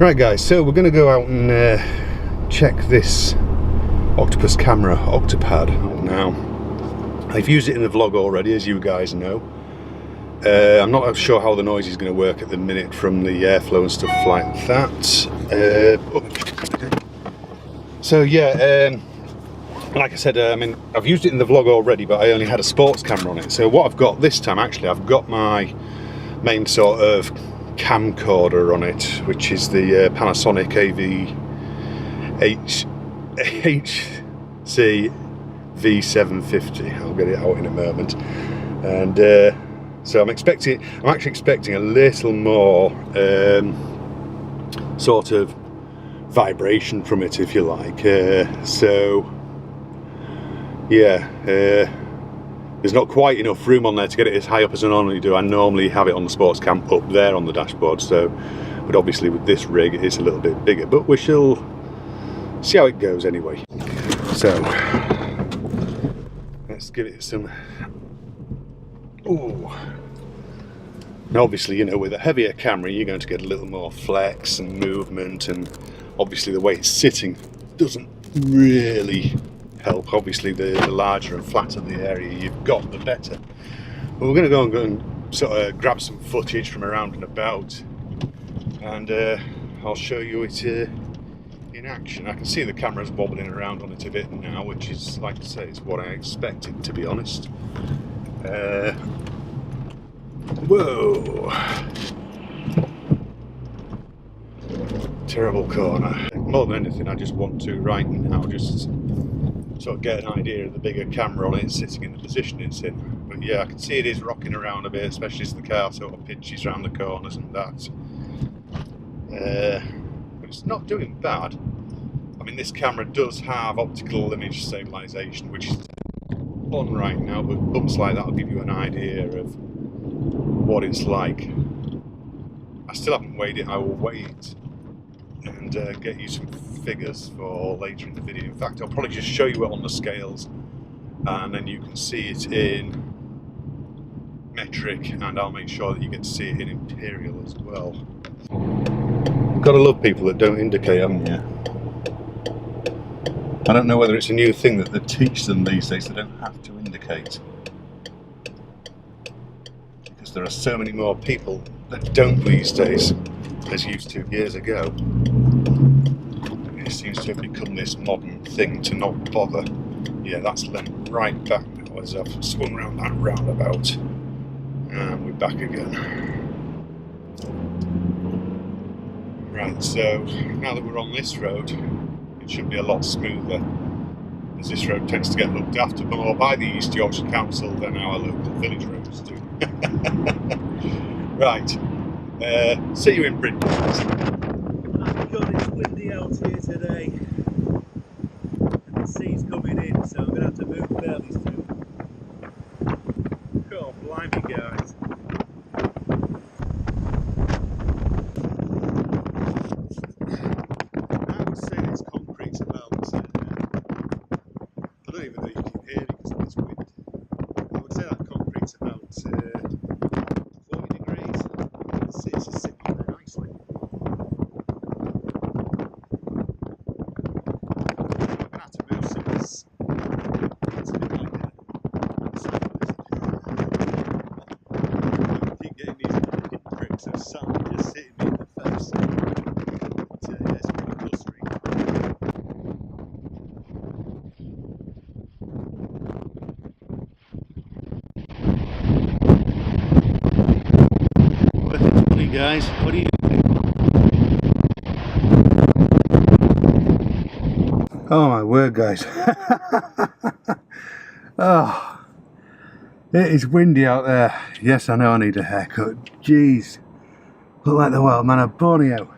Right guys, so we're going to go out and check this Octopus camera, Octopad. Now, I've used it in the vlog already, as you guys know. I'm not sure how the noise is going to work at the minute from the airflow and stuff like that. So yeah, like I said, I mean, I've used it in the vlog already, but I only had a sports camera on it. So what I've got this time, actually, I've got my main sort of camcorder on it, which is the Panasonic HC V750. I'll get it out in a moment. And so I'm actually expecting a little more sort of vibration from it, if you like. So yeah, there's not quite enough room on there to get it as high up as I normally do. I normally have it on the sports cam up there on the dashboard, so, but obviously with this rig it's a little bit bigger, but we shall see how it goes anyway. So let's give it some. Ooh. Now obviously, you know, with a heavier camera you're going to get a little more flex and movement, and obviously the way it's sitting doesn't really help. Obviously the larger and flatter the area you've got, the better. But we're going to go and sort of grab some footage from around and about, and I'll show you it in action. I can see the camera's wobbling around on it a bit now, which is, like I say, it's what I expected, to be honest. Whoa! Terrible corner. More than anything, I just want to right now just sort of get an idea of the bigger camera on it sitting in the position it's in. But yeah, I can see it is rocking around a bit, especially as the car sort of pinches around the corners and that. But it's not doing bad. I mean, this camera does have optical image stabilization, which is on right now, but bumps like that will give you an idea of what it's like. I still haven't weighed it. I will weigh it and get you some figures for later in the video. In fact, I'll probably just show you it on the scales, and then you can see it in metric, and I'll make sure that you get to see it in imperial as well. Gotta love people that don't indicate, haven't you? I don't know whether it's a new thing that they teach them these days, they don't have to indicate, because there are so many more people that don't these days as used to years ago. It seems to have become this modern thing to not bother. Yeah, that's lent right back now as I've swung around that roundabout, and we're back again. Right, so now that we're on this road, it should be a lot smoother, as this road tends to get looked after more by the East Yorkshire Council than our local village roads do. Right, see you in Britain. Thank God it's windy out here today, and the sea's coming in, so I'm going to have to move fairly soon. God, blimey guys. I would say this concrete's about, I don't even know you can hear it because of this wind. I would say that concrete's about 40 degrees. It's sitting there nicely. I'm going to have to move some of this. It's a bit like I keep getting these fucking pricks of sound just hitting me in the face. But, yeah, it's pretty blustery. Guys, what do you think? Oh my word, guys. Oh, it is windy out there. Yes, I know I need a haircut. Jeez, look like the wild man of Borneo.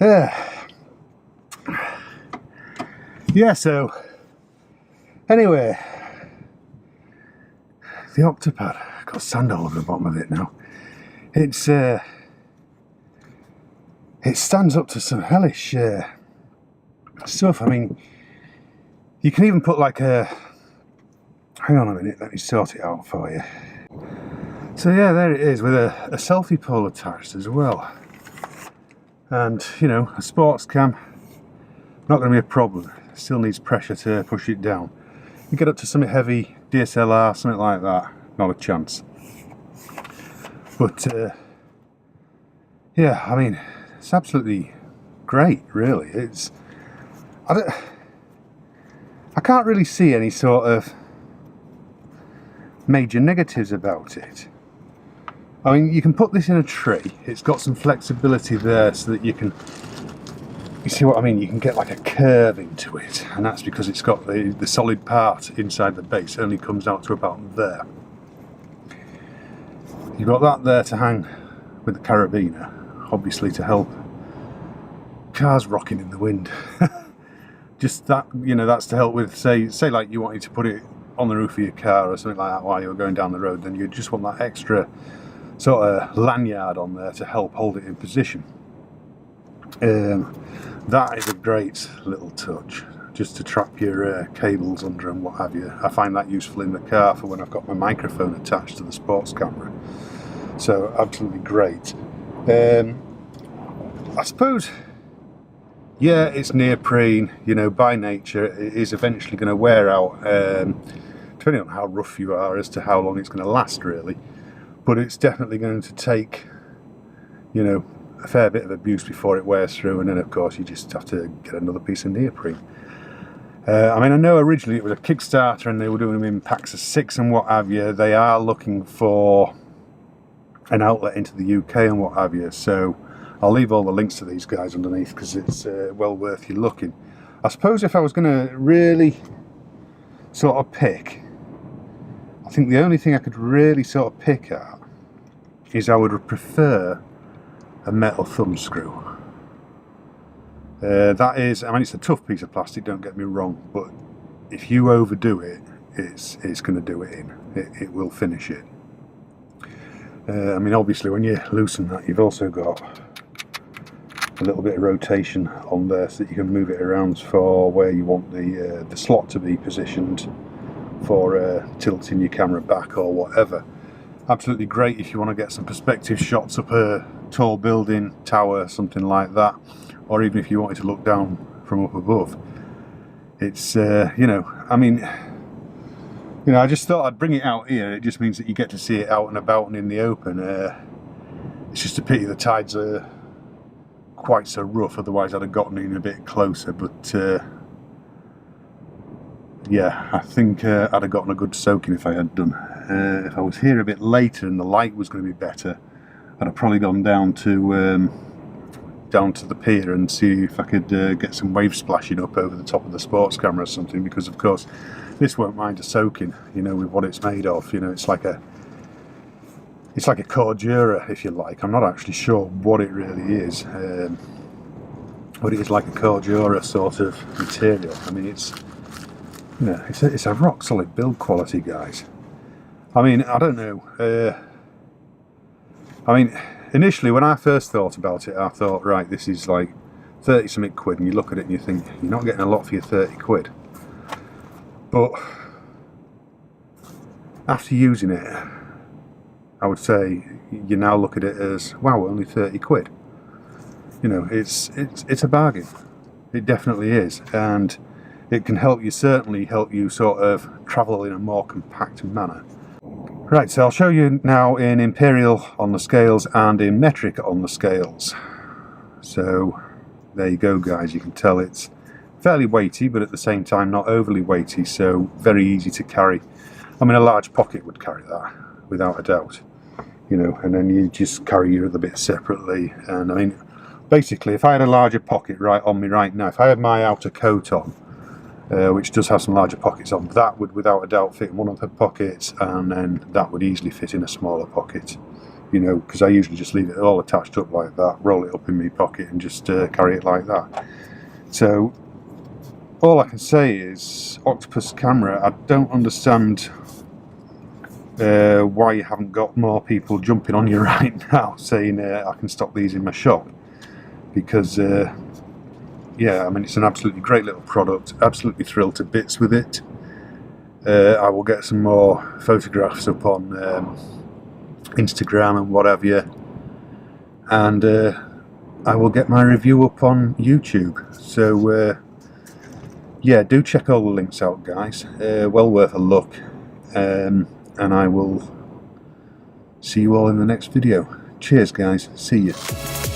Yeah, so anyway, the Octopad. I've got sand all over the bottom of it now. It stands up to some hellish stuff. I mean, you can even put like a, hang on a minute, let me sort it out for you. So yeah, there it is with a selfie pole attached as well. And you know, a sports cam, not going to be a problem. It still needs pressure to push it down. You get up to something heavy, DSLR, something like that, not a chance. But yeah, I mean, it's absolutely great, really. I can't really see any sort of major negatives about it. I mean, you can put this in a tree. It's got some flexibility there so that you see what I mean? You can get like a curve into it, and that's because it's got the solid part inside the base only comes out to about there. You've got that there to hang with the carabiner, obviously to help cars rocking in the wind. Just that, you know, that's to help with, say like you wanted to put it on the roof of your car or something like that while you were going down the road, then you just want that extra sort of lanyard on there to help hold it in position. That is a great little touch, just to trap your cables under and what have you. I find that useful in the car for when I've got my microphone attached to the sports camera. So absolutely great. I suppose, yeah, it's neoprene, you know, by nature it is eventually going to wear out, depending on how rough you are as to how long it's going to last really. But it's definitely going to take, you know, a fair bit of abuse before it wears through, and then of course you just have to get another piece of neoprene. I mean, I know originally it was a Kickstarter and they were doing them in packs of 6 and what have you. They are looking for an outlet into the UK and what have you, so I'll leave all the links to these guys underneath because it's well worth you looking. I suppose if I was going to really sort of pick, I think the only thing I could really sort of pick at is I would prefer a metal thumb screw. That is, I mean, it's a tough piece of plastic, don't get me wrong, but if you overdo it, it's going to do it in. It will finish it. I mean, obviously when you loosen that, you've also got a little bit of rotation on there so that you can move it around for where you want the slot to be positioned for tilting your camera back or whatever. Absolutely great if you want to get some perspective shots up a tall building, tower, something like that, or even if you wanted to look down from up above. It's you know, I mean, you know, I just thought I'd bring it out here. It just means that you get to see it out and about and in the open. It's just a pity the tides are quite so rough, otherwise I'd have gotten in a bit closer, but yeah, I think I'd have gotten a good soaking if I had done. If I was here a bit later and the light was going to be better, I'd have probably gone down to the pier and see if I could get some waves splashing up over the top of the sports camera or something, because of course this won't mind a soaking, you know, with what it's made of. You know, it's like a cordura, if you like. I'm not actually sure what it really is, but it is like a cordura sort of material. I mean, it's, you know, it's a rock solid build quality, guys. I mean, I don't know. I mean, initially when I first thought about it, I thought, right, this is like 30 something quid, and you look at it and you think you're not getting a lot for your 30 quid. But after using it, I would say you now look at it as, wow, only 30 quid. You know, it's a bargain. It definitely is, and it can help you, certainly help you sort of travel in a more compact manner. Right, so I'll show you now in imperial on the scales and in metric on the scales. So there you go, guys. You can tell it's fairly weighty, but at the same time not overly weighty, so very easy to carry. I mean, a large pocket would carry that without a doubt, you know, and then you just carry your other bits separately. And I mean, basically, if I had a larger pocket right on me right now, if I had my outer coat on, which does have some larger pockets on, that would without a doubt fit in one of the pockets, and then that would easily fit in a smaller pocket, you know, because I usually just leave it all attached up like that, roll it up in my pocket and just carry it like that. So all I can say is, Octopus camera, I don't understand why you haven't got more people jumping on you right now saying I can stock these in my shop, because yeah, I mean, it's an absolutely great little product, absolutely thrilled to bits with it. I will get some more photographs up on Instagram and what have you, and I will get my review up on YouTube. So yeah, do check all the links out, guys. Well worth a look. And I will see you all in the next video. Cheers, guys. See you.